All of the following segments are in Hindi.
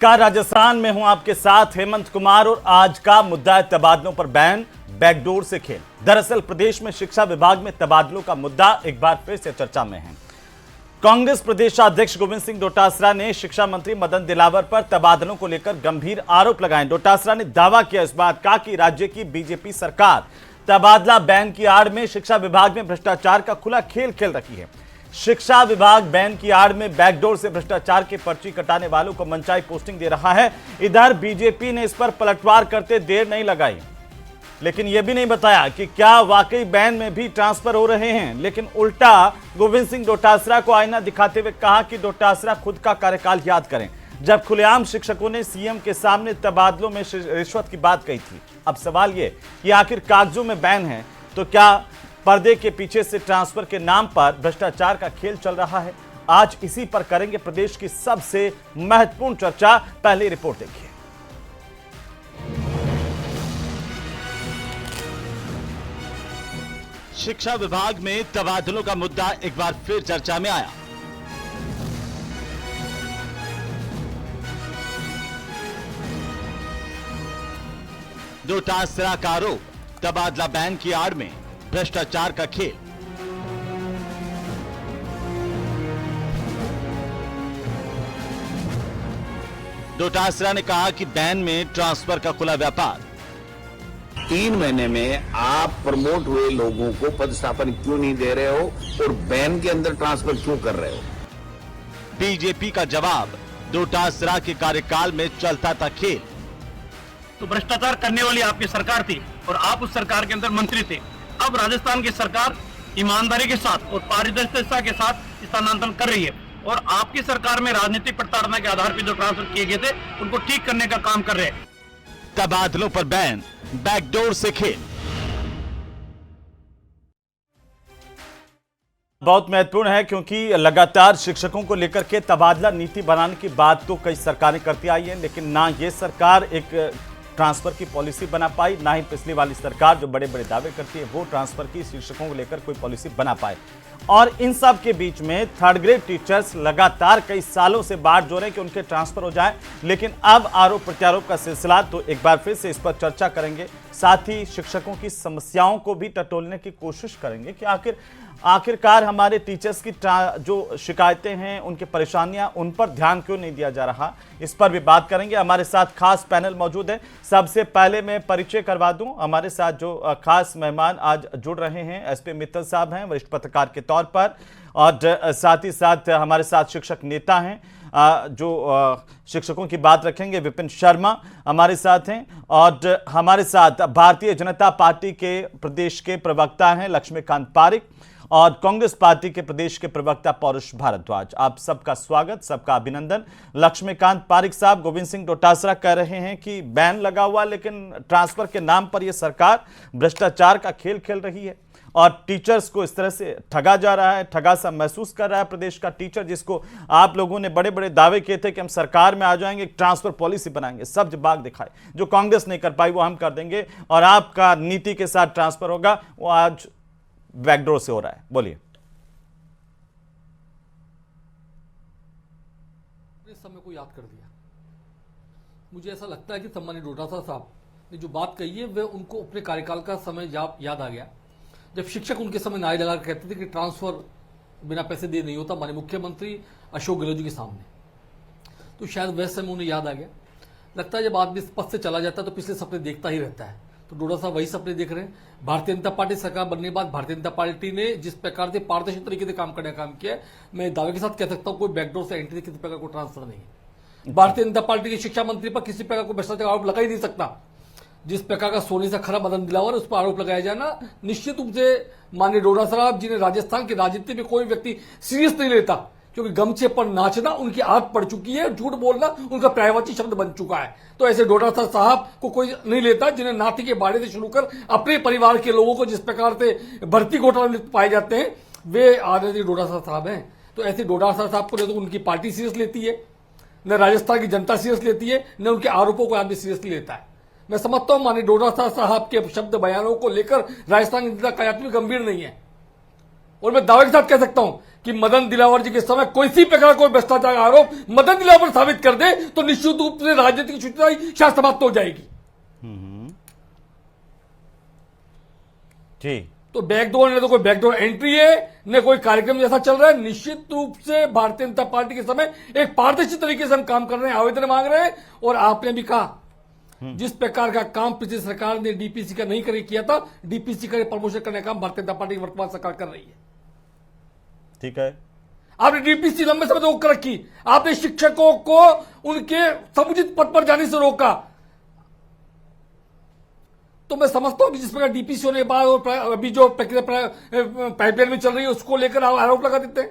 का राजस्थान में हूं आपके साथ हेमंत कुमार और आज का मुद्दा है तबादलों पर बैन, बैकडोर से खेल। दरअसल प्रदेश में शिक्षा विभाग में तबादलों का मुद्दा एक बार फिर से चर्चा में है। कांग्रेस प्रदेशाध्यक्ष गोविंद सिंह डोटासरा ने शिक्षा मंत्री मदन दिलावर पर तबादलों को लेकर गंभीर आरोप लगाए। डोटासरा ने दावा किया इस बात का कि राज्य की बीजेपी सरकार तबादला बैन की आड़ में शिक्षा विभाग में भ्रष्टाचार का खुला खेल खेल रही है। शिक्षा विभाग बैन की आड़ में बैकडोर से भ्रष्टाचार की पर्ची कटाने वालों को मनचाही पोस्टिंग दे रहा है। इधर बीजेपी ने इस पर पलटवार करते देर नहीं लगाई, लेकिन यह भी नहीं बताया कि क्या वाकई बैन में भी ट्रांसफर हो रहे हैं। लेकिन उल्टा गोविंद सिंह डोटासरा को आईना दिखाते हुए कहा कि डोटासरा खुद का कार्यकाल याद करें, जब खुलेआम शिक्षकों ने सीएम के सामने तबादलों में रिश्वत की बात कही थी। अब सवाल यह कि आखिर कागजों में बैन है तो क्या पर्दे के पीछे से ट्रांसफर के नाम पर भ्रष्टाचार का खेल चल रहा है? आज इसी पर करेंगे प्रदेश की सबसे महत्वपूर्ण चर्चा। पहली रिपोर्ट देखिए। शिक्षा विभाग में तबादलों का मुद्दा एक बार फिर चर्चा में आया। डोटासरा का आरोप, तबादला बैन की आड़ में भ्रष्टाचार का खेल। डोटासरा ने कहा कि बैन में ट्रांसफर का खुला व्यापार। 3 महीने में आप प्रमोट हुए लोगों को पदस्थापन क्यों नहीं दे रहे हो और बैन के अंदर ट्रांसफर क्यों कर रहे हो? बीजेपी का जवाब, डोटासरा के कार्यकाल में चलता था खेल। तो भ्रष्टाचार करने वाली आपकी सरकार थी और आप उस सरकार के अंदर मंत्री थे। अब राजस्थान की सरकार ईमानदारी के साथ और पारदर्शिता के साथ स्थानांतरण कर रही है और आपकी सरकार में राजनीतिक प्रताड़ना के आधार पर जो ट्रांसफर किए गए थे उनको ठीक करने का काम कर रहे हैं। तबादलों पर बैन, बैकडोर से खेल। बहुत महत्वपूर्ण है क्योंकि लगातार शिक्षकों को लेकर के तबादला नीति बनाने की बात तो कई सरकारें करती आई हैं, लेकिन ना ये सरकार एक ट्रांसफर की पॉलिसी बना पाई, ना ही पिछली वाली सरकार जो बड़े बड़े दावे करती है वो ट्रांसफर की शिक्षकों को लेकर कोई पॉलिसी बना पाए। और इन सब के बीच में थर्ड ग्रेड टीचर्स लगातार कई सालों से बाट जो रहे हैं कि उनके ट्रांसफर हो जाए। लेकिन अब आरोप प्रत्यारोप का सिलसिला, तो एक बार फिर से इस पर चर्चा करेंगे। साथ ही शिक्षकों की समस्याओं को भी टटोलने की कोशिश करेंगे कि आखिरकार हमारे टीचर्स की जो शिकायतें हैं, उनकी परेशानियां, उन पर ध्यान क्यों नहीं दिया जा रहा, इस पर भी बात करेंगे। हमारे साथ खास पैनल मौजूद है। सबसे पहले मैं परिचय करवा दूं, हमारे साथ जो खास मेहमान आज जुड़ रहे हैं एसपी मित्तल साहब हैं, वरिष्ठ पत्रकार के तौर पर, और साथ ही साथ हमारे साथ शिक्षक नेता हैं जो शिक्षकों की बात रखेंगे, विपिन शर्मा हमारे साथ हैं, और हमारे साथ भारतीय जनता पार्टी के प्रदेश के प्रवक्ता हैं लक्ष्मीकांत पारिक, और कांग्रेस पार्टी के प्रदेश के प्रवक्ता पौरुष भारद्वाज। आप सबका स्वागत, सबका अभिनंदन। लक्ष्मीकांत पारिक साहब, गोविंद सिंह डोटासरा कह रहे हैं कि बैन लगा हुआ, लेकिन ट्रांसफर के नाम पर यह सरकार भ्रष्टाचार का खेल खेल रही है और टीचर्स को इस तरह से ठगा जा रहा है, ठगा सा महसूस कर रहा है प्रदेश का टीचर, जिसको आप लोगों ने बड़े बड़े दावे किए थे कि हम सरकार में आ जाएंगे, ट्रांसफर पॉलिसी बनाएंगे, सब बाग दिखाए, जो कांग्रेस नहीं कर पाई वो हम कर देंगे और आपका नीति के साथ ट्रांसफर होगा। वो आज बैकडोर से हो रहा है। बोलिए। समय को याद कर दिया। मुझे ऐसा लगता है कि सम्मानित डोटासरा साहब ने जो बात कही है वह उनको अपने कार्यकाल का समय याद आ गया, जब शिक्षक उनके समय नारे लगा कहते थे कि ट्रांसफर बिना पैसे दिए नहीं होता, माननीय मुख्यमंत्री अशोक गहलोत जी के सामने। तो शायद वह समय उन्हें याद आ गया। लगता है जब आदमी इस पद से चला जाता है तो पिछले सपने देखता ही रहता है। तो डोटासरा वही सपने देख रहे हैं। भारतीय जनता पार्टी सरकार बनने के बाद भारतीय जनता पार्टी ने जिस प्रकार से पारदर्शी तरीके से काम करने का काम किया है, मैं दावे के साथ कह सकता हूं कोई बैकडोर से एंट्री किसी प्रकार को ट्रांसफर नहीं है। भारतीय जनता पार्टी के शिक्षा मंत्री पर किसी प्रकार को भ्रष्टाचार आरोप लगा ही नहीं सकता। जिस प्रकार का सोने से खरा मदन दिलावर उस पर आरोप लगाया जाना, निश्चित रूप से माननीय डोटासरा जिन्हें राजस्थान की राजनीति में कोई व्यक्ति सीरियस नहीं लेता, क्योंकि गमछे पर नाचना उनकी आदत पड़ चुकी है, झूठ बोलना उनका पर्यायवाची शब्द बन चुका है। तो ऐसे डोटासरा साहब को कोई नहीं लेता, जिन्हें नाती के बाड़े से शुरू कर अपने परिवार के लोगों को जिस प्रकार से भर्ती घोटाले पाए जाते हैं, वे आदरणीय डोटासरा साहब हैं। तो ऐसे डोटासरा साहब को न तो उनकी पार्टी सीरियस लेती है, न राजस्थान की जनता सीरियस लेती है, न उनके आरोपों को आदमी सीरियसली लेता है। मैं समझता हूं माननीय डोटासरा साहब के शब्द बयानों को लेकर राजस्थान की जनता कदापि गंभीर नहीं है। और मैं दावे के साथ कह सकता हूं कि मदन दिलावर जी के समय कोई सी प्रकार कोई भ्रष्टाचार का आरोप मदन दिलावर पर साबित कर दे तो निश्चित रूप से राजनीतिक शुचिता शायद समाप्त हो जाएगी। जी। तो बैकडोर ने तो कोई बैकडोर एंट्री है न कोई कार्यक्रम जैसा चल रहा है। निश्चित रूप से भारतीय जनता पार्टी के समय एक पारदर्शी तरीके से हम काम कर रहे हैं, आवेदन मांग रहे हैं। और आपने भी कहा जिस प्रकार का काम पिछली सरकार ने डीपीसी का नहीं किया था, डीपीसी का प्रमोशन करने का काम भारतीय जनता पार्टी की वर्तमान सरकार कर रही है। ठीक है। आपने डीपीसी लंबे समय से रोक कर रखी, आपने शिक्षकों को उनके समुचित पद पर जाने से रोका। तो मैं समझता हूं कि जिस प्रकार डीपीसी होने के बाद और अभी जो प्रक्रिया पाइपलाइन में चल रही है उसको लेकर आरोप लगा देते हैं।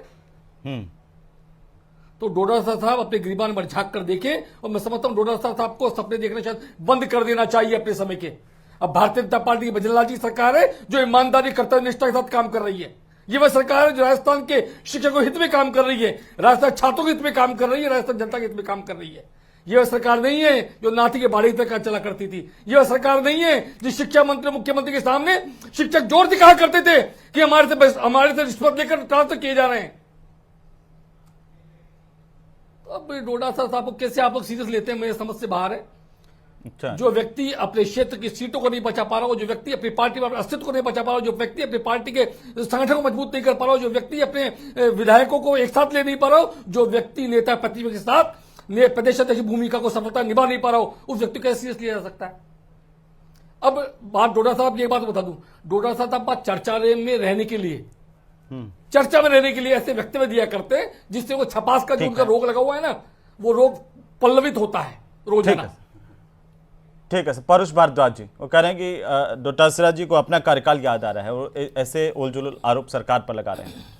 तो डोटासरा साहब अपने गिरबान पर झांक कर देखें, और मैं समझता हूं डोटासरा साहब को सपने देखना शायद बंद कर देना चाहिए अपने समय के। अब भारतीय जनता पार्टी की बजरंग लाल जी सरकार है जो ईमानदारी कर्तव्य निष्ठा के साथ काम कर रही है। ये वह सरकार है जो राजस्थान के शिक्षकों के हित में काम कर रही है, राजस्थान छात्रों के हित में काम कर रही है, राजस्थान जनता के हित में काम कर रही है। यह वह सरकार नहीं है जो नाथी के बाड़ी तक चला करती थी। यह वह सरकार नहीं है जिस शिक्षा मंत्री मुख्यमंत्री के सामने शिक्षक जोर से कहा करते थे कि हमारे से रिश्वत लेकर ट्रांसफर किए जा रहे हैं। तो अब डोटासरा साहब को कैसे आप लोग सीरियस लेते हैं, मेरे समझ से बाहर है। अच्छा। जो व्यक्ति अपने क्षेत्र की सीटों को नहीं बचा पा रहा हो, जो व्यक्ति अपनी पार्टी में अस्तित्व को नहीं बचा पा रहा हो, जो व्यक्ति अपनी पार्टी के संगठन को मजबूत नहीं कर पा रहा हो, जो व्यक्ति अपने विधायकों को एक साथ ले नहीं पा रहा हो, जो व्यक्ति नेता प्रतिपक्ष के साथ प्रदेश अध्यक्ष भूमिका को सफलता निभा नहीं पा रहा हो, उस व्यक्ति को कैसे सीरियस लिया जा सकता है। अब बात डोटासरा साहब की एक बात बता दूं, डोटासरा साहब बात चर्चा में रहने के लिए ऐसे वक्तव्य दिया करते हैं जिससे वो छपास का जो उनका रोग लगा हुआ है ना, वो रोग पल्लवित होता है रोजाना। ठीक है सर। परुष भारद्वाज जी वो कह रहे हैं कि डोटासरा जी को अपना कार्यकाल याद आ रहा है और ऐसे उलझुल आरोप सरकार पर लगा रहे हैं।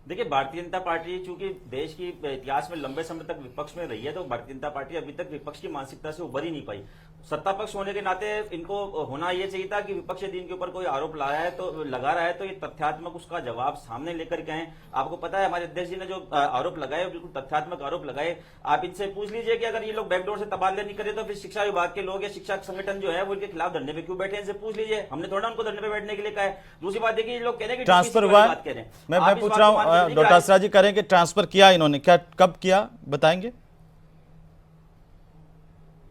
देखिए, भारतीय जनता पार्टी चूंकि देश की इतिहास में लंबे समय तक विपक्ष में रही है, तो भारतीय जनता पार्टी अभी तक विपक्ष की मानसिकता से उभर ही नहीं पाई। सत्ता पक्ष होने के नाते इनको होना यह चाहिए था कि विपक्ष यदि इनके ऊपर कोई आरोप लगा रहा है तो ये तथ्यात्मक उसका जवाब सामने लेकर के आए। आपको पता है हमारे अध्यक्ष जी ने जो आरोप लगाए बिल्कुल तथ्यात्मक आरोप लगाए। आप इनसे पूछ लीजिए कि अगर ये लोग बैकडोर से तबादले नहीं करे तो फिर शिक्षा विभाग के लोग या शिक्षा संगठन जो है वो इनके खिलाफ धरने पे क्यों बैठे, इनसे पूछ लीजिए। हमने थोड़ा उनको धरने पे बैठने के लिए कहा है। दूसरी बात देखिए, ये लोग कह रहे हैं कि ट्रांसफर हुआ, मैं पूछ रहा हूँ डोटासरा जी कह रहे हैं कि ट्रांसफर किया इन्होंने, क्या कब किया बताएंगे?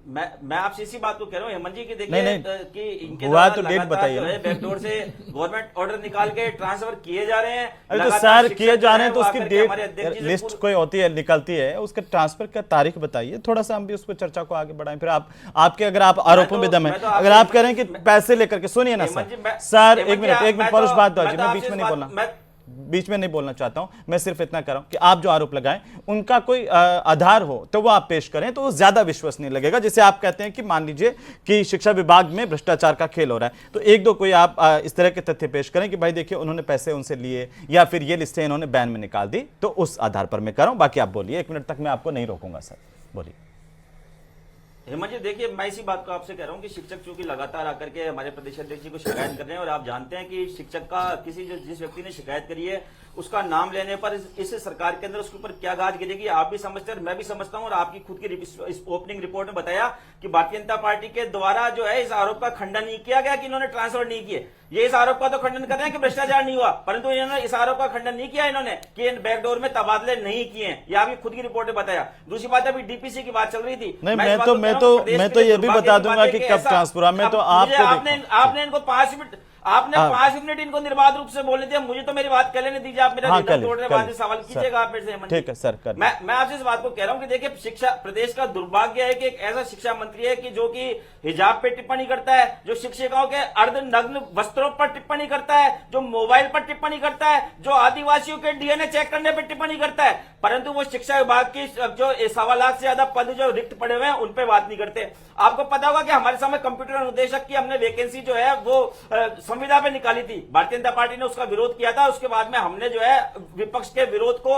मैं आपसे इसी बात को कह रहा हूँ हेमंत जी की देखिए कि इनके हुआ तो डेट बताइए। बैकडोर से गवर्नमेंट ऑर्डर निकाल के ट्रांसफर किए जा रहे हैं। अरे तो सर किए जा रहे हैं तो उसकी डेट लिस्ट कोई होती है निकलती है, उसके ट्रांसफर का तारीख बताइए थोड़ा सा, हम भी उसको चर्चा को आगे बढ़ाएं। फिर आपके अगर आप आरोपों में दम है, अगर आप कह रहे हैं कि पैसे लेकर के, सुनिए ना सर एक मिनट परुष भारद्वाज जी, मैं बीच में नहीं बोलना चाहता हूं, मैं सिर्फ इतना कर रहा हूं कि आप जो आरोप लगाएं उनका कोई आधार हो तो वो आप पेश करें तो वो ज्यादा विश्वसनीय लगेगा। जैसे आप कहते हैं कि मान लीजिए कि शिक्षा विभाग में भ्रष्टाचार का खेल हो रहा है, तो एक दो कोई आप इस तरह के तथ्य पेश करें कि भाई देखिए उन्होंने पैसे उनसे लिए या फिर ये लिस्टें इन्होंने बैन में निकाल दी, तो उस आधार पर मैं कर रहा हूं। बाकी आप बोलिए, 1 मिनट तक मैं आपको नहीं रोकूंगा सर, बोलिए। हेमंत जी देखिए, मैं इसी बात को आपसे कह रहा हूं कि शिक्षक चूंकि लगातार आकर के हमारे प्रदेश अध्यक्ष जी को शिकायत कर रहे हैं, और आप जानते हैं कि शिक्षक का जिस व्यक्ति ने शिकायत करी है उसका नाम लेने पर इस सरकार के अंदर उसके ऊपर क्या गाज गिरेगी आप भी समझते हैं, मैं भी समझता हूं। और आपकी खुद की ओपनिंग रिपोर्ट में बताया कि भारतीय जनता पार्टी के द्वारा जो है इस आरोप का खंडन नहीं किया गया कि इन्होंने ट्रांसफर नहीं किए। ये इस आरोप का तो खंडन कर रहे हैं कि भ्रष्टाचार नहीं हुआ, परंतु इन्होंने इस आरोप का खंडन नहीं किया इन्होंने कि इन बैकडोर में तबादले नहीं किए। ये आपकी खुद की रिपोर्ट में बताया। दूसरी बात, अभी डीपीसी की बात चल रही थी, मैं तो ये भी बता दूंगा कि कब ट्रांसफर हुआ। मैं तो आपने इनको 5 मिनट इनको निर्बाध रूप से बोलने दिया, मुझे तो मेरी बात कर लेने दीजिए। आप मेरा तोड़ने बाद सवाल कीजिएगा आप मेरे से। ठीक है सर, मैं आपसे इस बात को कह रहा हूं कि देखिए, शिक्षा प्रदेश का दुर्भाग्य है कि एक ऐसा शिक्षा मंत्री है कि जो कि हिजाब पे टिप्पणी करता है, जो शिक्षिकाओं के अर्धनग्न वस्त्रों पर टिप्पणी करता है, जो मोबाइल पर टिप्पणी करता है, जो आदिवासियों के डीएनए चेक करने पर टिप्पणी करता है, परंतु वो शिक्षा विभाग की जो 1.25 लाख से ज्यादा पद जो रिक्त पड़े हुए हैं उन पे बात नहीं करते। आपको पता होगा कि हमारे समय कंप्यूटर अनुदेशक की हमने वैकेंसी जो है वो संविदा पे निकाली थी, भारतीय जनता पार्टी ने उसका विरोध किया था। उसके बाद में हमने जो है विपक्ष के विरोध को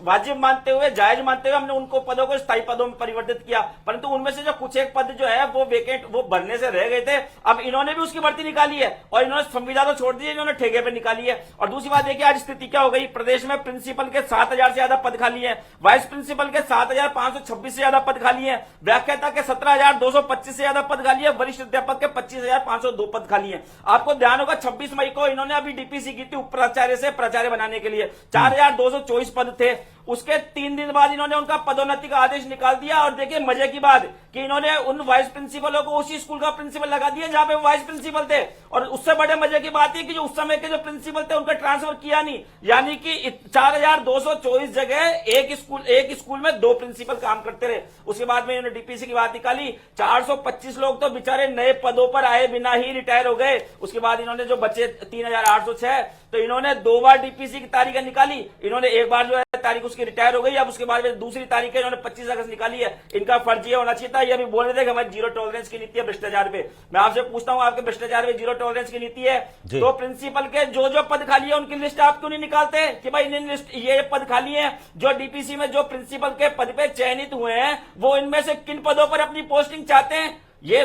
वाजिब मानते हुए, जायज मानते हुए हमने उनको पदों को स्थायी पदों में परिवर्तित किया, परंतु उनमें से जो कुछ एक पद जो है वो वेकेंट वो भरने से रह गए थे। अब इन्होंने भी उसकी भर्ती निकाली है और इन्होंने संविदा तो छोड़ दी, इन्होंने ठेके पे निकाली है। और दूसरी बात देखिए, आज स्थिति क्या हो गई, प्रदेश में प्रिंसिपल के 7,000 से ज्यादा पद खाली है, वाइस प्रिंसिपल के 7,526 से ज्यादा पद खाली है, व्याख्याता के 17,225 से ज्यादा पद खाली है, वरिष्ठ अध्यापक के 25,502 पद खाली है। आपको ध्यान होगा 26 मई को इन्होंने अभी डीपीसी की थी उप प्राचार्य से प्राचार्य बनाने के लिए 4224 पद थे। उसके 3 दिन बाद इन्होंने उनका पदोन्नति का आदेश निकाल दिया और देखिए मजे की बात कि इन्होंने उन वाइस प्रिंसिपलों को उसी स्कूल का प्रिंसिपल लगा दिया जहां पे वाइस प्रिंसिपल थे। और उससे बड़े मजे की बात है कि जो उस समय के जो प्रिंसिपल थे उनका ट्रांसफर किया नहीं, यानी कि 4224 जगह एक स्कूल में 2 प्रिंसिपल काम करते रहे। उसके बाद में इन्होंने डीपीसी की बात निकाली, 425 लोग तो बेचारे नए पदों पर आए बिना ही रिटायर हो गए। उसके बाद इन्होंने जो बचे 3806, तो इन्होंने 2 बार डीपीसी की तारीखें निकाली। इन्होंने एक बार जो है तारीख उसकी रिटायर हो गई, अब उसके बाद में दूसरी तारीख इन्होंने 25 अगस्त निकाली है। इनका फर्ज ये होना चाहिए था, ये अभी बोल रहे थे कि हमारी जीरो टॉलरेंस की नीति है भ्रष्टाचार पे। मैं आपसे पूछता हूं, आपके भ्रष्टाचार पे जीरो टॉलरेंस की नीति है तो प्रिंसिपल के जो पद खाली है उनकी लिस्ट आप क्यों नहीं निकालते कि भाई लिस्ट ये पद खाली है। जो डीपीसी में जो प्रिंसिपल के पद पे चयनित हुए हैं वो इनमें से किन पदों पर अपनी पोस्टिंग चाहते हैं। ये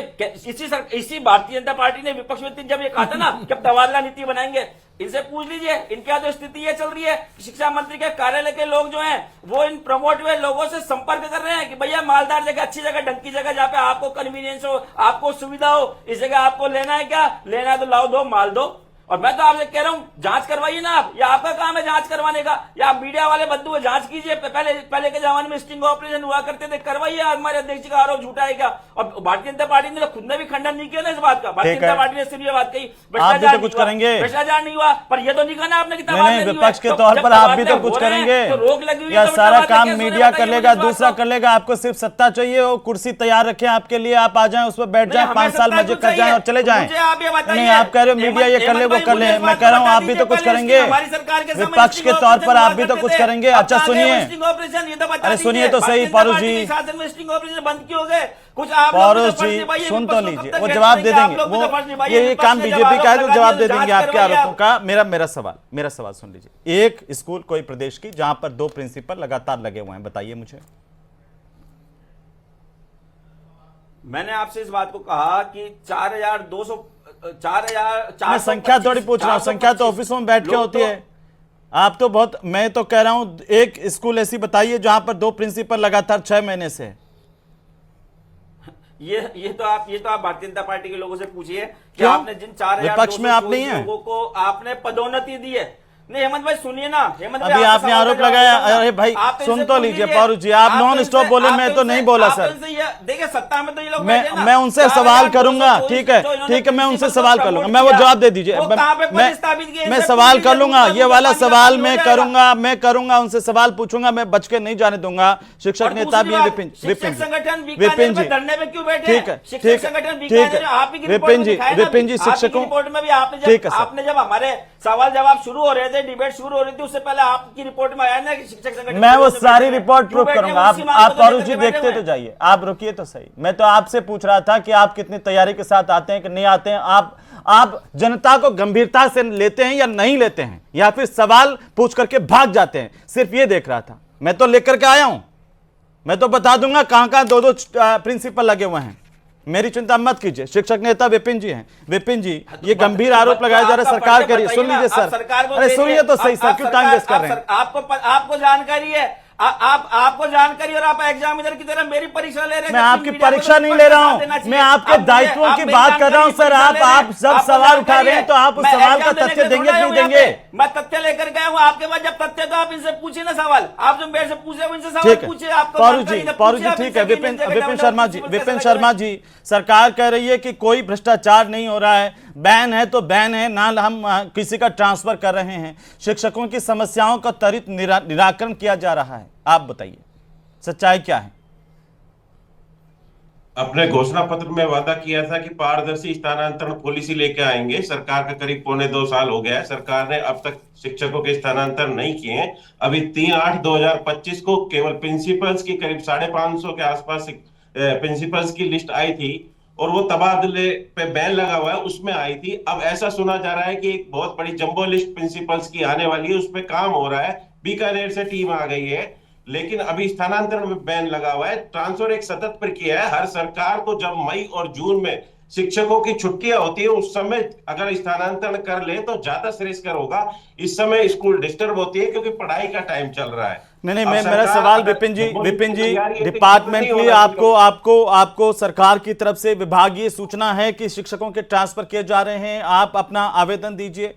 इसी भारतीय जनता पार्टी ने विपक्ष में जब ये कहा था ना कि अब तबादला नीति बनाएंगे, इनसे पूछ लीजिए इनके यहाँ जो स्थिति ये चल रही है, शिक्षा मंत्री के कार्यालय के लोग जो हैं वो इन प्रमोट हुए लोगों से संपर्क कर रहे हैं कि भैया मालदार जगह, अच्छी जगह, ढंकी जगह जहाँ पे आपको कन्वीनियंस हो, आपको सुविधा हो, इस जगह आपको लेना है क्या, लेना है तो लाओ, दो, माल दो। और मैं तो आपसे कह रहा हूं जांच करवाइए ना आप, या आपका काम है जांच करवाने का, या मीडिया वाले बंधु है जांच कीजिए। पहले के जमाने में स्टिंग ऑपरेशन हुआ करते थे, करवाइए। हमारे अध्यक्ष जी का आरोप झूठा है क्या? और भारतीय जनता पार्टी ने तो खुद ने भी खंडन नहीं किया ना इस बात का। भारतीय जनता पार्टी ने सिर्फ ये बात कही भ्रष्टाचार कुछ करेंगे, भ्रष्टाचार नहीं हुआ, पर ये तो नहीं कहना आपने विपक्ष के तौर पर आप भी तो कुछ करेंगे। रोक लगी हुई, या सारा काम मीडिया कर लेगा, दूसरा कर लेगा, आपको सिर्फ सत्ता चाहिए हो, कुर्सी तैयार रखें आपके लिए, आप आ जाए उस पर बैठ जाए, 5 साल मजे कर जाए और चले जाए। नहीं, आप कह रहे हो मीडिया ये कर ले वो कर ले, मैं कह रहा हूं आप भी तो कुछ करेंगे, विपक्ष के तौर पर आप भी तो कुछ करेंगे। अच्छा सुनिए, अरे सुनिए तो सही पौरुष जी, बंद क्यों हो गए कुछ पौरुष जी सुन तो लीजिए, वो जवाब दे देंगे। वो ये काम बीजेपी का है तो जवाब दे देंगे आपके आरोपों का। मेरा सवाल सुन लीजिए। एक स्कूल कोई प्रदेश की जहां पर 2 प्रिंसिपल लगातार लगे हुए हैं, बताइए मुझे। मैंने आपसे इस बात को कहा कि 4200 मैं संख्या थोड़ी पूछ रहा हूं, संख्या तो ऑफिसों में बैठ के होती है। आप तो बहुत, मैं तो कह रहा हूं एक स्कूल ऐसी बताइए जहां पर 2 प्रिंसिपल लगातार 6 महीने से। ये तो आप भारतीय जनता पार्टी के लोगों से पूछिए कि आपने जिन 4224 लोगों को आपने पदोन्नति दी है। नहीं हेमंत भाई सुनिए ना, हेमंत भाई अभी आपने आरोप लगाया। अरे भाई सुन तो लीजिए पौरुष जी, आप नॉन स्टॉप बोले, मैं तो नहीं बोला सर। देखिए सत्ता में तो ये लोग मैं उनसे सवाल करूंगा, ठीक है, मैं उनसे सवाल कर लूंगा, मैं वो जवाब दे दीजिए, मैं सवाल कर लूंगा, ये वाला सवाल मैं करूंगा, उनसे सवाल पूछूंगा, मैं बच के नहीं जाने दूंगा। शिक्षक नेता भी विपिन जी, ठीक है, विपिन जी शिक्षकों, ठीक है, आपने जब हमारे सवाल जवाब शुरू हो रहे थे, डिबेट शुरू हो रही थी, उससे पहले आपकी रिपोर्ट में आया ना कि शिक्षक संगठन, मैं वो सारी रिपोर्ट प्रूफ करूंगा। आप पौरुष जी देखते तो जाइए, आप रुकिए तो सही। मैं तो आपसे पूछ रहा था कि आप कितनी तैयारी के साथ आते हैं कि नहीं आते हैं, आप जनता को गंभीरता से लेते हैं या नहीं लेते हैं, या फिर सवाल पूछ करके भाग जाते हैं, सिर्फ ये देख रहा था। मैं तो लेकर के आया हूं, मैं तो बता दूंगा कहां 2 प्रिंसिपल लगे हुए हैं, मेरी चिंता मत कीजिए। शिक्षक नेता विपिन जी हैं। विपिन जी ये गंभीर आरोप लगाया जा रहा है सरकार करिए, सुन लीजिए सर, अरे सुनिए तो सही सर, क्यों टाइम वेस्ट कर रहे हैं। आपको जानकारी है, आपको जानकारी, और आप एग्जामिनर की तरह मेरी परीक्षा ले रहे हैं। मैं आपकी परीक्षा नहीं ले रहा हूं, मैं आपके दायित्वों की बात कर रहा हूं सर। आप जब सवाल उठा रहे हैं तो आप उस सवाल का तथ्य देंगे कि नहीं देंगे? मैं तथ्य लेकर गया हूं आपके पास, जब तथ्य तो आप इनसे पूछिए ना सवाल, आप जो मेरे से पूछ रहे हो इनसे सवाल पूछिए। पौरुष जी ठीक है। विपिन शर्मा जी, सरकार कह रही है कि कोई भ्रष्टाचार नहीं हो रहा है, बैन है तो बैन है ना, हम किसी का ट्रांसफर कर रहे हैं, शिक्षकों की समस्याओं का त्वरित निराकरण किया जा रहा है। आप बताइए सच्चाई क्या है? अपने घोषणा पत्र में वादा किया था कि पारदर्शी स्थानांतरण पॉलिसी लेके आएंगे। सरकार का करीब 1.25 साल हो गया है, सरकार ने अब तक शिक्षकों के स्थानांतरण नहीं किए। अभी 3/8/2025 को केवल प्रिंसिपल्स की करीब 550 के आसपास प्रिंसिपल्स की लिस्ट आई थी, और वो तबादले पे बैन लगा हुआ है, उसमें आई थी। अब ऐसा सुना जा रहा है कि एक बहुत बड़ी जंबो लिस्ट प्रिंसिपल्स की आने वाली है, उस पर काम हो रहा है, बीकानेर से टीम आ गई है, लेकिन अभी स्थानांतरण में बैन लगा हुआ है। ट्रांसफर एक सतत प्रक्रिया है। हर सरकार को जब मई और जून में शिक्षकों की छुट्टियां होती है, उस समय अगर स्थानांतरण कर ले तो ज्यादा श्रेयस्कर होगा। इस समय स्कूल डिस्टर्ब होती है क्योंकि पढ़ाई का टाइम चल रहा है। नहीं, अब मेरा सरकार सवाल अगर विपिन जी तैयारी है तो डिपार्टमेंटली नहीं होना चाहिए। आपको सरकार की तरफ से विभागीय सूचना है कि शिक्षकों के ट्रांसफर किए जा रहे हैं, आप अपना आवेदन दीजिए।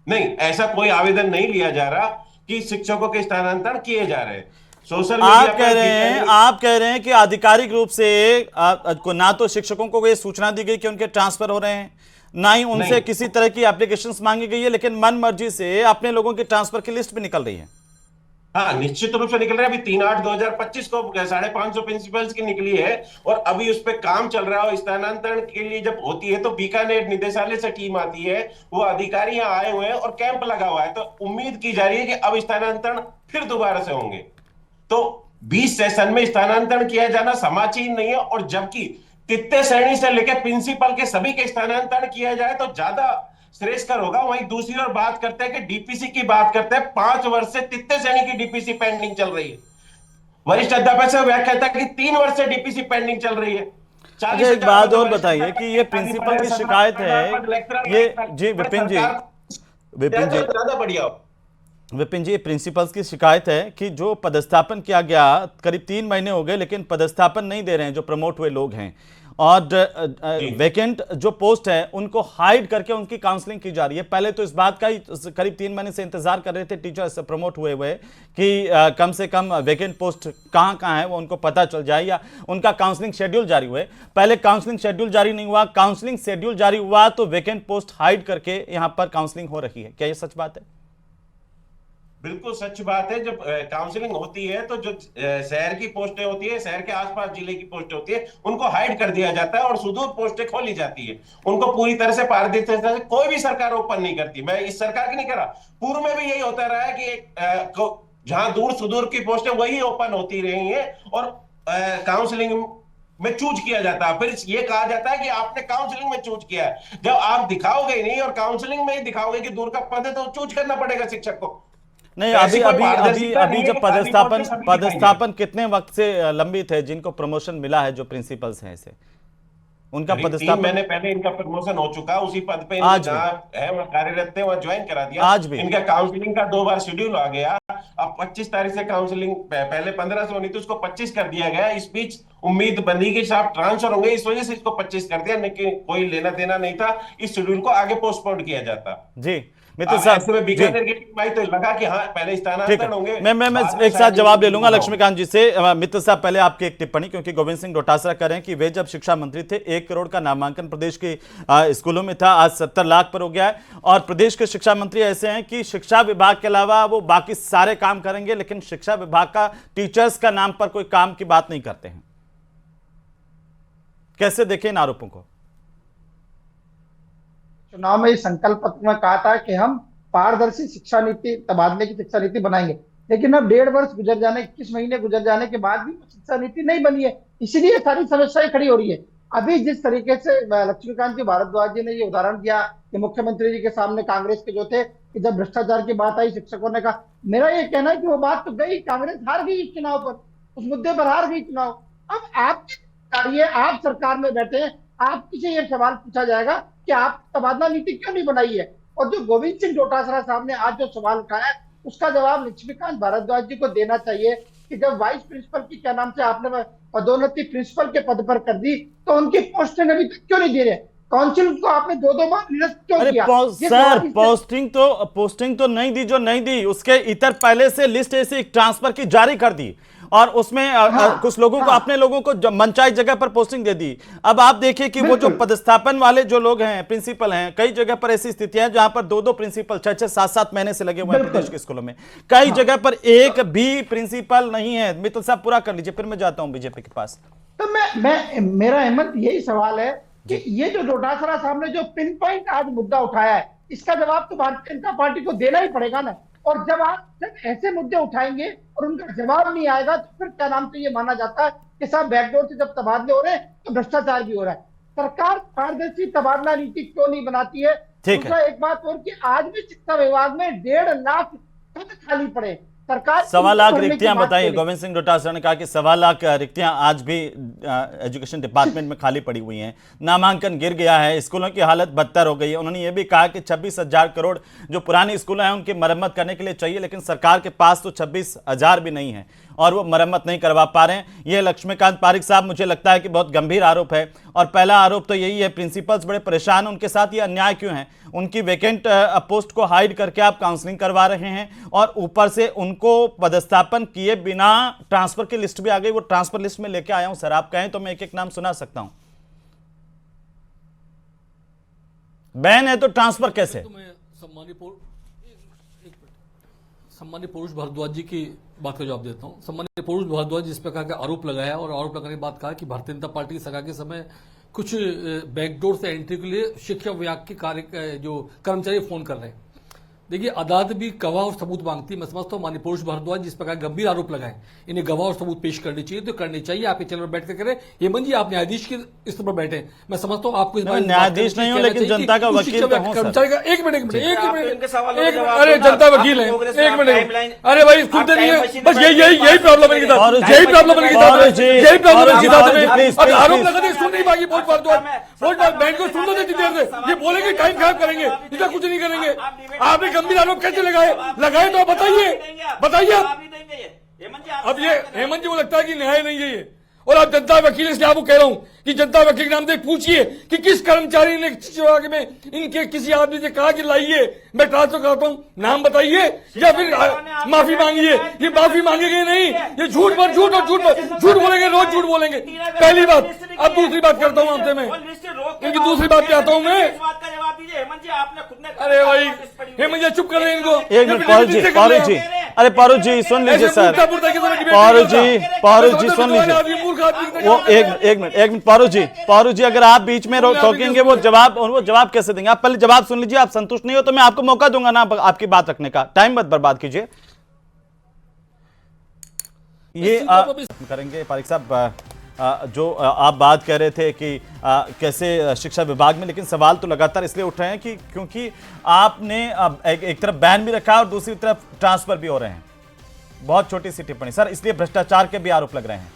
नहीं, ऐसा कोई आवेदन नहीं लिया जा रहा कि शिक्षकों के स्थानांतरण किए जा रहे हैं। सोशल आप मीडिया कह रहे हैं कि आधिकारिक रूप से ना तो शिक्षकों को ये सूचना दी गई कि उनके ट्रांसफर हो रहे हैं, ना ही उनसे नहीं। किसी तरह की एप्लीकेशंस मांगी गई है, लेकिन मन मर्जी से अपने लोगों के ट्रांसफर की लिस्ट भी निकल रही है। हाँ, निश्चित रूप से निकल रहा है। अभी 3/8/2025 को 550 प्रिंसिपल्स की निकली है और अभी उस पर काम चल रहा है। और स्थानांतरण के लिए जब होती है तो बीकानेर निदेशालय से टीम आती है, वो अधिकारी यहाँ आए हुए हैं और कैंप लगा हुआ है। तो उम्मीद की जा रही है कि अब स्थानांतरण फिर दोबारा से होंगे। तो 20 सेशन में स्थानांतरण किया जाना समाचीन नहीं है। और जबकि तृतीय श्रेणी से लेकर प्रिंसिपल के सभी के स्थानांतरण किया जाए तो ज्यादा श्रेयस्कर होगा। वहीं दूसरी ओर बात करते हैं कि डीपीसी की बात करते हैं, 5 वर्ष से तृतीय श्रेणी की डीपीसी पेंडिंग चल रही है। वरिष्ठ अध्यापक से व्याख्या कि 3 वर्ष से डीपीसी पेंडिंग चल रही है। मुझे एक बात और बताइए कि ये प्रिंसिपल की शिकायत है, ये जी विपिन जी ज्यादा बढ़िया विपिन जी, प्रिंसिपल्स की शिकायत है कि जो पदस्थापन किया गया करीब 3 महीने हो गए, लेकिन पदस्थापन नहीं दे रहे हैं जो प्रमोट हुए लोग हैं, और वैकेंट जो पोस्ट है उनको हाइड करके उनकी काउंसलिंग की जा रही है। पहले तो इस बात का ही करीब 3 महीने से इंतजार कर रहे थे टीचर्स प्रमोट हुए कि कम से कम वैकेंट पोस्ट कहाँ कहाँ है वो उनको पता चल जाए या उनका काउंसलिंग शेड्यूल जारी हुए। पहले काउंसलिंग शेड्यूल जारी नहीं हुआ, काउंसलिंग शेड्यूल जारी हुआ तो वैकेंट पोस्ट हाइड करके यहाँ पर काउंसलिंग हो रही है। क्या ये सच बात है? बिल्कुल सच बात है। जब काउंसलिंग होती है तो जो शहर की पोस्टें होती है, शहर के आसपास जिले की पोस्टें होती है, उनको हाइड कर दिया जाता है और सुदूर पोस्टें खोली जाती है। उनको पूरी तरह से पारदर्शिता से कोई भी सरकार ओपन नहीं करती। मैं इस सरकार की नहीं कर रहा, पूर्व में भी यही होता रहा है कि जहां दूर सुदूर की पोस्टें वही ओपन होती रही है और काउंसलिंग में चूज किया जाता है। फिर ये कहा जाता है कि आपने काउंसलिंग में चूज किया है। जब आप दिखाओगे नहीं और काउंसलिंग में ही दिखाओगे कि दूर का पद है तो चूज करना पड़ेगा शिक्षक को। नहीं, अभी जब पदस्थापन कितने वक्त से लंबित है जिनको प्रमोशन मिला है, जो प्रिंसिपल्स हैं ऐसे उनका पदस्थापन 3 महीने पहले इनका प्रमोशन हो चुका, उसी पद पे आज जहां है वहां कार्यरत थे वहां ज्वाइन करा दिया। आज भी इनका काउंसलिंग का 2 बार शेड्यूल आ गया। अब 25 तारीख से काउंसलिंग, पहले 15 से होनी थी, उसको 25 कर दिया गया। इस बीच उम्मीद बंधी कि साहब ट्रांसफर होंगे, इस वजह से इसको 25 कर दिया, लेकिन कोई लेना देना नहीं था। इस शेड्यूल को आगे पोस्टपोन किया जाता। जी मित्र साहब, तो लगा कि हाँ पहले स्थानांतरण होंगे। मैं एक साथ जवाब ले लूंगा लक्ष्मीकांत जी से। मित्र साहब, पहले आपकी एक टिप्पणी, क्योंकि गोविंद सिंह डोटासरा कह रहे हैं कि वे जब शिक्षा मंत्री थे 1 करोड़ का नामांकन प्रदेश के स्कूलों में था, आज 70 लाख पर हो गया है। और प्रदेश के शिक्षा मंत्री ऐसे हैं कि शिक्षा विभाग के अलावा वो बाकी सारे काम करेंगे, लेकिन शिक्षा विभाग का टीचर्स का नाम पर कोई काम की बात नहीं करते हैं। कैसे देखें इन आरोपों को? चुनाव में इस संकल्प पत्र में कहा था कि हम पारदर्शी शिक्षा नीति, तबादले की शिक्षा नीति बनाएंगे, लेकिन अब 1.5 वर्ष गुजर जाने, 21 महीने गुजर जाने के बाद भी शिक्षा नीति नहीं बनी है। इसीलिए सारी समस्याएं खड़ी हो रही है। अभी जिस तरीके से लक्ष्मीकांत जी भारद्वाज जी ने ये उदाहरण दिया कि मुख्यमंत्री जी के सामने कांग्रेस के जो थे कि जब भ्रष्टाचार की बात आई शिक्षकों ने कहा, मेरा ये कहना है कि वो बात तो गई, कांग्रेस हार गई इस चुनाव पर, उस मुद्दे पर हार गई चुनाव। अब आप सरकार में बैठे हैं, आपसे ये सवाल पूछा जाएगा कि आप तबादला नीति क्यों नहीं बनाई है। और जो गोविंद सिंह डोटासरा साहब ने आज जो सवाल उठाया उसका जवाब लक्ष्मीकांत भारद्वाज जी को देना चाहिए कि जब वाइस प्रिंसिपल की क्या नाम से आपने पदोन्नति प्रिंसिपल के पद पर कर दी तो उनकी पोस्टें अभी तक क्यों नहीं दे रहे? काउंसिल को आपने 2 बार निरस्त क्यों किया? सर, पोस्टिंग तो नहीं दी, जो नहीं दी उसके इतर पहले से लिस्ट ऐसी ट्रांसफर की जारी कर दी और उसमें कुछ लोगों को, अपने लोगों को मनचाही जगह पर पोस्टिंग दे दी। अब आप देखिए कि वो जो पदस्थापन वाले जो लोग हैं, प्रिंसिपल हैं, कई जगह पर ऐसी स्थितियां हैं जहां पर 2-2 प्रिंसिपल 6-6, 7-7 महीने से लगे हुए हैं प्रदेश के स्कूलों में। कई जगह पर एक भी प्रिंसिपल नहीं है। मित्तल साहब पूरा कर लीजिए, फिर मैं जाता हूं बीजेपी के पास। तो मेरा अहमद यही सवाल है कि ये जो डोटासरा साहब ने जो पिन पॉइंट आज मुद्दा उठाया है, इसका जवाब तो भारतीय जनता पार्टी को देना ही पड़ेगा ना। और जब ऐसे मुद्दे उठाएंगे और उनका जवाब नहीं आएगा तो फिर क्या नाम से ये माना जाता है कि साहब बैकडोर से जब तबादले हो रहे हैं तो भ्रष्टाचार भी हो रहा है। सरकार पारदर्शी तबादला नीति क्यों नहीं बनाती है? दूसरा एक बात और कि आज भी शिक्षा विभाग में 1.5 लाख पद खाली पड़े। सरकार 1.25 लाख भरने की रिक्तियां बात बताइए। करे। गोविंद सिंह डोटासरा ने कहा कि 1.25 लाख रिक्तियां आज भी एजुकेशन डिपार्टमेंट में खाली पड़ी हुई हैं, नामांकन गिर गया है, स्कूलों की हालत बदतर हो गई है। उन्होंने ये भी कहा कि 26,000 करोड़ जो पुराने स्कूल हैं उनकी मरम्मत करने के लिए चाहिए, लेकिन सरकार के पास तो 26,000 भी नहीं है और वो मरम्मत नहीं करवा पा रहे हैं। ये लक्ष्मीकांत पारिक साहब, मुझे लगता है कि बहुत गंभीर आरोप है। और पहला आरोप तो यही है, प्रिंसिपल्स बड़े परेशान हैं, उनके साथ ये अन्याय क्यों है? उनकी वैकेंट पोस्ट को हाइड करके आप काउंसलिंग करवा रहे हैं और ऊपर से उनको पदस्थापन किए बिना ट्रांसफर की लिस्ट भी आ गई। वो ट्रांसफर लिस्ट में लेके आया हूं सर, आप कहें तो मैं एक एक नाम सुना सकता हूं। बैन है तो ट्रांसफर कैसे? तो मैं सम्मानीय पौरुष भारद्वाज जी की बात का जवाब देता हूं। सम्मानीय पौरुष भारद्वाज जिस प्रकार का आरोप लगाया और आरोप लगाने के बाद कहा कि भारतीय जनता पार्टी की सरकार के समय कुछ बैकडोर से एंट्री के लिए शिक्षा विभाग के कार्य जो कर्मचारी फोन कर रहे हैं। देखिए, अदालत भी गवाह और सबूत मांगती है। मैं समझता हूं माननीय पौरुष भारद्वाज जिस प्रकार गंभीर आरोप लगाए, इन्हें गवाह और सबूत पेश करने चाहिए तो करने चाहिए। आपके चैनल पर बैठ कर करें। हेमंत जी, आप न्यायाधीश के इस पर बैठे, मैं समझता हूं आपको इस बारे में न्यायाधीश नहीं हो, लेकिन जनता का वकील तो हूं सर। कर्मचारी का एक मिनट अरे जनता वकील है, एक मिनट। अरे भाई सुनते नहीं है, बस यही प्रॉब्लम है, यही प्रॉब्लम है, यही प्रॉब्लम है। आरोप लगाते सुन नहीं पाएगी पौरुष भारद्वाज, बैंक को सुन लो देती देर से, ये बोलेंगे टाइम खराब करेंगे, इतना कुछ नहीं करेंगे। आपने गंभीर आरोप कैसे लगाए तो आप बताइए अब ये हेमंत जी को लगता है कि न्याय नहीं है ये, और आप जनता वकील, इसलिए आपको कह रहा हूं कि जनता वकील के नाम से पूछिए कि किस कर्मचारी ने में इनके किसी आदमी से कहा कि लाइए मैं ट्रांसफर करता हूं, नाम बताइए या फिर माफी मांगिए। ये माफी मांगेंगे नहीं, ये झूठ बोलेंगे, रोज झूठ बोलेंगे। पहली बात। अब दूसरी बात करता हूं आपसे मैं, इनकी दूसरी बात पे आता हूं मैं। अरे भाई हेमंत जी चुप कर रहे हैं इनको। एक मिनट पौरुष जी, अरे पौरुष जी सुन लीजिए सर, पौरुष जी सुन लीजिए। वो एक मिनट पौरुष जी अगर आप बीच में टोकेंगे वो जवाब कैसे देंगे? आप पहले जवाब सुन लीजिए। आप संतुष्ट नहीं हो तो मैं आपको मौका दूंगा ना आपकी बात रखने का। टाइम मत बर्बाद कीजिए। ये करेंगे पारिक साहब, जो आप बात कह रहे थे कि कैसे शिक्षा विभाग में, लेकिन सवाल तो लगातार इसलिए उठ रहे हैं कि क्योंकि आपने एक तरफ बैन भी रखा और दूसरी तरफ ट्रांसफर भी हो रहे हैं। बहुत छोटी सी टिप्पणी सर, इसलिए भ्रष्टाचार के भी आरोप लग रहे हैं।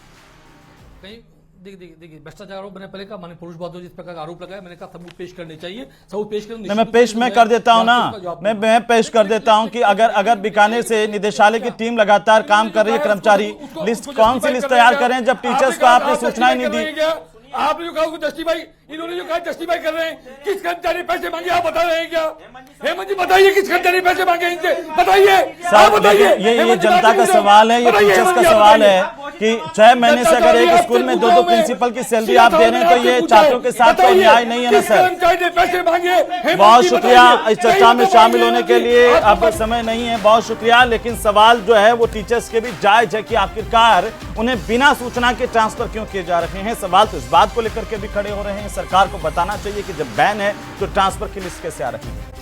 कहीं देखिए भ्रष्टाचार आरोप मैंने पहले कहा, माननीय पौरुष भारद्वाज जिस प्रकार का आरोप लगाया, मैंने कहा सबूत पेश करने चाहिए। सबूत पेश करने मैं कर देता हूं ना, मैं पेश कर देता हूं कि अगर बीकानेर से निदेशालय की टीम लगातार काम कर रही है, कर्मचारी लिस्ट कौन सी लिस्ट तैयार करें जब टीचर्स को आपने सूचना ही नहीं दी? आपने जो कहा जस्टिफाई, इन्होंने जो कहा जस्टिफाई कर रहे हैं, किस कर्मचारी पैसे मांगे आप बता रहे हैं क्या? हेमंत जी बताइए किस कर्मचारी पैसे मांगे इनसे, बताइए। ये जनता का सवाल है, ये टीचर्स का सवाल है कि 6 महीने से अगर एक स्कूल में 2 प्रिंसिपल की सैलरी आप दे रहे हैं तो ये छात्रों के साथ तो अन्याय नहीं है ना सर? पैसे मांगे। बहुत शुक्रिया इस चर्चा में शामिल होने के लिए। अब समय नहीं है, बहुत शुक्रिया। लेकिन सवाल जो है वो टीचर्स के भी जायज है कि आखिरकार उन्हें बिना सूचना के ट्रांसफर क्यों किए जा रहे हैं। सवाल तो इस बात को लेकर के भी खड़े हो रहे हैं। सरकार को बताना चाहिए कि जब बैन है तो ट्रांसफर की लिस्ट कैसे आ रही है।